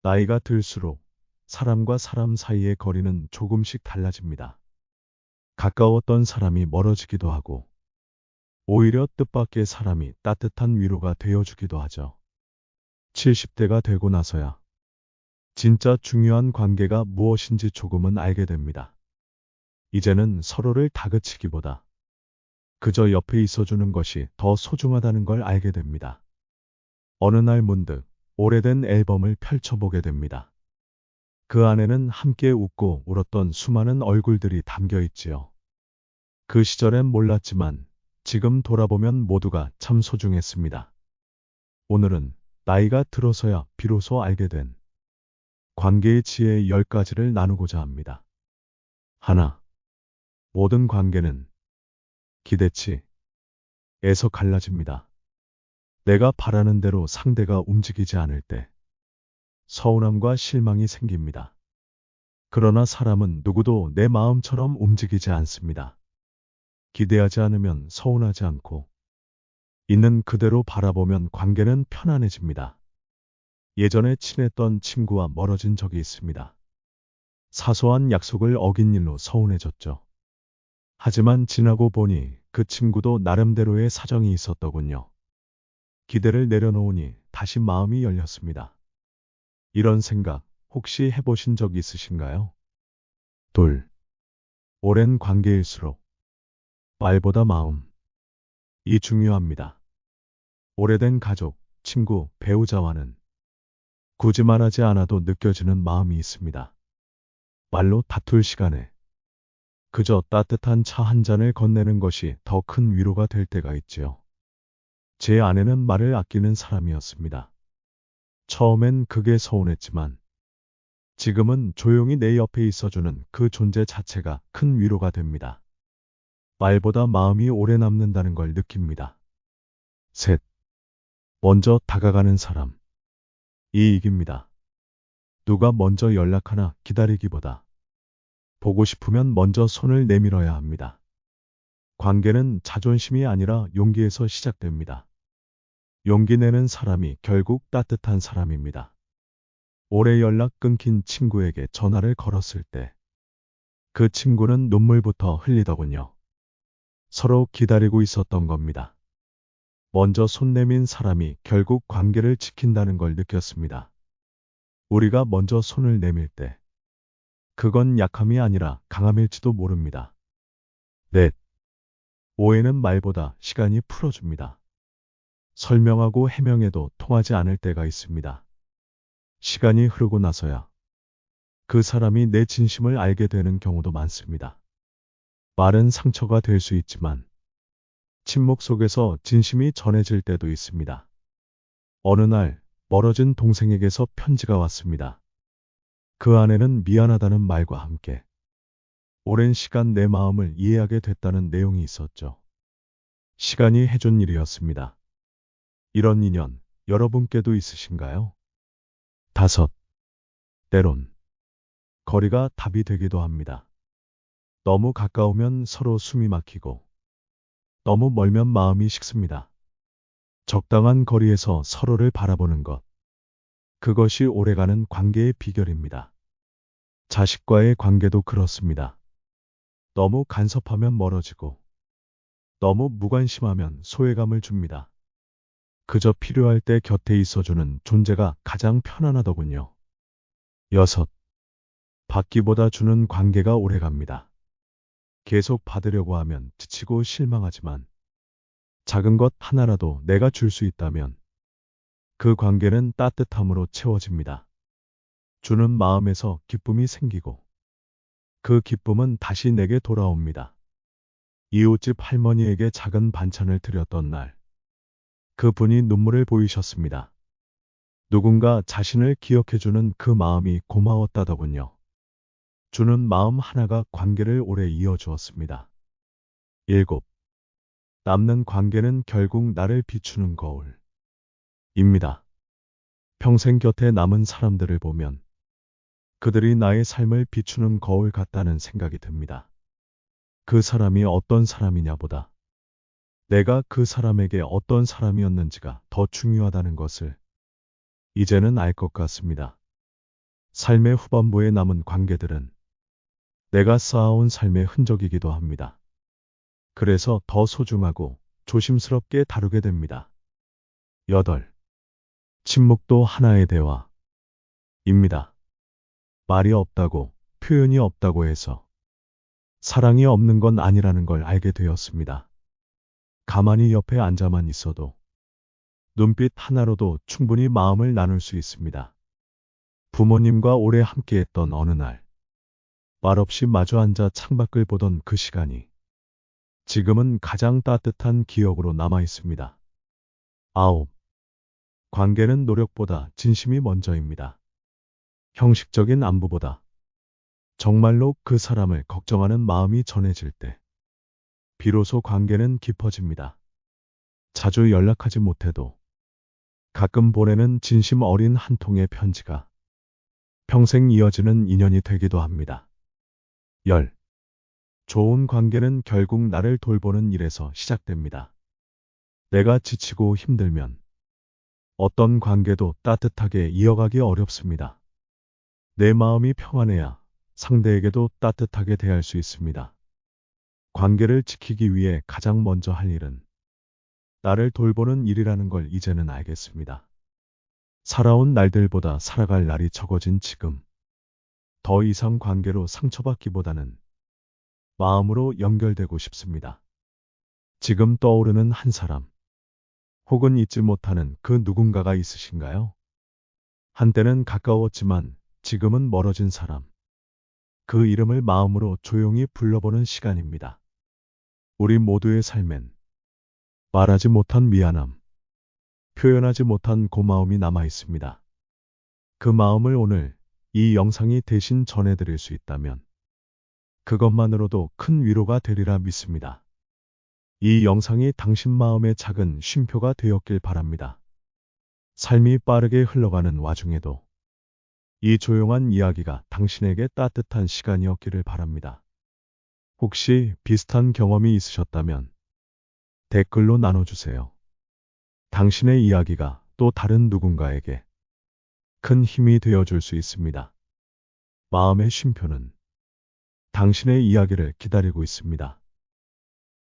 나이가 들수록 사람과 사람 사이의 거리는 조금씩 달라집니다. 가까웠던 사람이 멀어지기도 하고, 오히려 뜻밖의 사람이 따뜻한 위로가 되어주기도 하죠. 70대가 되고 나서야 진짜 중요한 관계가 무엇인지 조금은 알게 됩니다. 이제는 서로를 다그치기보다 그저 옆에 있어주는 것이 더 소중하다는 걸 알게 됩니다. 어느 날 문득 오래된 앨범을 펼쳐보게 됩니다. 그 안에는 함께 웃고 울었던 수많은 얼굴들이 담겨 있지요. 그 시절엔 몰랐지만 지금 돌아보면 모두가 참 소중했습니다. 오늘은 나이가 들어서야 비로소 알게 된 관계의 지혜 10가지를 나누고자 합니다. 하나, 모든 관계는 기대치에서 갈라집니다. 내가 바라는 대로 상대가 움직이지 않을 때 서운함과 실망이 생깁니다. 그러나 사람은 누구도 내 마음처럼 움직이지 않습니다. 기대하지 않으면 서운하지 않고 있는 그대로 바라보면 관계는 편안해집니다. 예전에 친했던 친구와 멀어진 적이 있습니다. 사소한 약속을 어긴 일로 서운해졌죠. 하지만 지나고 보니 그 친구도 나름대로의 사정이 있었더군요. 기대를 내려놓으니 다시 마음이 열렸습니다. 이런 생각 혹시 해보신 적 있으신가요? 둘, 오랜 관계일수록 말보다 마음이 중요합니다. 오래된 가족, 친구, 배우자와는 굳이 말하지 않아도 느껴지는 마음이 있습니다. 말로 다툴 시간에 그저 따뜻한 차 한 잔을 건네는 것이 더 큰 위로가 될 때가 있지요. 제 아내는 말을 아끼는 사람이었습니다. 처음엔 그게 서운했지만 지금은 조용히 내 옆에 있어주는 그 존재 자체가 큰 위로가 됩니다. 말보다 마음이 오래 남는다는 걸 느낍니다. 셋, 먼저 다가가는 사람이 이깁니다. 누가 먼저 연락하나 기다리기보다 보고 싶으면 먼저 손을 내밀어야 합니다. 관계는 자존심이 아니라 용기에서 시작됩니다. 용기 내는 사람이 결국 따뜻한 사람입니다. 오래 연락 끊긴 친구에게 전화를 걸었을 때 그 친구는 눈물부터 흘리더군요. 서로 기다리고 있었던 겁니다. 먼저 손 내민 사람이 결국 관계를 지킨다는 걸 느꼈습니다. 우리가 먼저 손을 내밀 때 그건 약함이 아니라 강함일지도 모릅니다. 넷, 오해는 말보다 시간이 풀어줍니다. 설명하고 해명해도 통하지 않을 때가 있습니다. 시간이 흐르고 나서야 그 사람이 내 진심을 알게 되는 경우도 많습니다. 말은 상처가 될 수 있지만 침묵 속에서 진심이 전해질 때도 있습니다. 어느 날 멀어진 동생에게서 편지가 왔습니다. 그 안에는 미안하다는 말과 함께 오랜 시간 내 마음을 이해하게 됐다는 내용이 있었죠. 시간이 해준 일이었습니다. 이런 인연 여러분께도 있으신가요? 다섯, 때론 거리가 답이 되기도 합니다. 너무 가까우면 서로 숨이 막히고 너무 멀면 마음이 식습니다. 적당한 거리에서 서로를 바라보는 것, 그것이 오래가는 관계의 비결입니다. 자식과의 관계도 그렇습니다. 너무 간섭하면 멀어지고 너무 무관심하면 소외감을 줍니다. 그저 필요할 때 곁에 있어주는 존재가 가장 편안하더군요. 여섯, 받기보다 주는 관계가 오래갑니다. 계속 받으려고 하면 지치고 실망하지만 작은 것 하나라도 내가 줄 수 있다면 그 관계는 따뜻함으로 채워집니다. 주는 마음에서 기쁨이 생기고 그 기쁨은 다시 내게 돌아옵니다. 이웃집 할머니에게 작은 반찬을 드렸던 날, 그분이 눈물을 보이셨습니다. 누군가 자신을 기억해주는 그 마음이 고마웠다더군요. 주는 마음 하나가 관계를 오래 이어주었습니다. 일곱, 남는 관계는 결국 나를 비추는 거울입니다. 평생 곁에 남은 사람들을 보면 그들이 나의 삶을 비추는 거울 같다는 생각이 듭니다. 그 사람이 어떤 사람이냐보다 내가 그 사람에게 어떤 사람이었는지가 더 중요하다는 것을 이제는 알 것 같습니다. 삶의 후반부에 남은 관계들은 내가 쌓아온 삶의 흔적이기도 합니다. 그래서 더 소중하고 조심스럽게 다루게 됩니다. 8. 침묵도 하나의 대화입니다. 말이 없다고, 표현이 없다고 해서 사랑이 없는 건 아니라는 걸 알게 되었습니다. 가만히 옆에 앉아만 있어도 눈빛 하나로도 충분히 마음을 나눌 수 있습니다. 부모님과 오래 함께했던 어느 날, 말없이 마주 앉아 창밖을 보던 그 시간이 지금은 가장 따뜻한 기억으로 남아 있습니다. 9. 관계는 노력보다 진심이 먼저입니다. 형식적인 안부보다 정말로 그 사람을 걱정하는 마음이 전해질 때 비로소 관계는 깊어집니다. 자주 연락하지 못해도 가끔 보내는 진심 어린 한 통의 편지가 평생 이어지는 인연이 되기도 합니다. 10. 좋은 관계는 결국 나를 돌보는 일에서 시작됩니다. 내가 지치고 힘들면 어떤 관계도 따뜻하게 이어가기 어렵습니다. 내 마음이 평안해야 상대에게도 따뜻하게 대할 수 있습니다. 관계를 지키기 위해 가장 먼저 할 일은 나를 돌보는 일이라는 걸 이제는 알겠습니다. 살아온 날들보다 살아갈 날이 적어진 지금, 더 이상 관계로 상처받기보다는 마음으로 연결되고 싶습니다. 지금 떠오르는 한 사람, 혹은 잊지 못하는 그 누군가가 있으신가요? 한때는 가까웠지만 지금은 멀어진 사람, 그 이름을 마음으로 조용히 불러보는 시간입니다. 우리 모두의 삶엔 말하지 못한 미안함, 표현하지 못한 고마움이 남아 있습니다. 그 마음을 오늘 이 영상이 대신 전해드릴 수 있다면 그것만으로도 큰 위로가 되리라 믿습니다. 이 영상이 당신 마음의 작은 쉼표가 되었길 바랍니다. 삶이 빠르게 흘러가는 와중에도 이 조용한 이야기가 당신에게 따뜻한 시간이었기를 바랍니다. 혹시 비슷한 경험이 있으셨다면 댓글로 나눠주세요. 당신의 이야기가 또 다른 누군가에게 큰 힘이 되어줄 수 있습니다. 마음의 쉼표는 당신의 이야기를 기다리고 있습니다.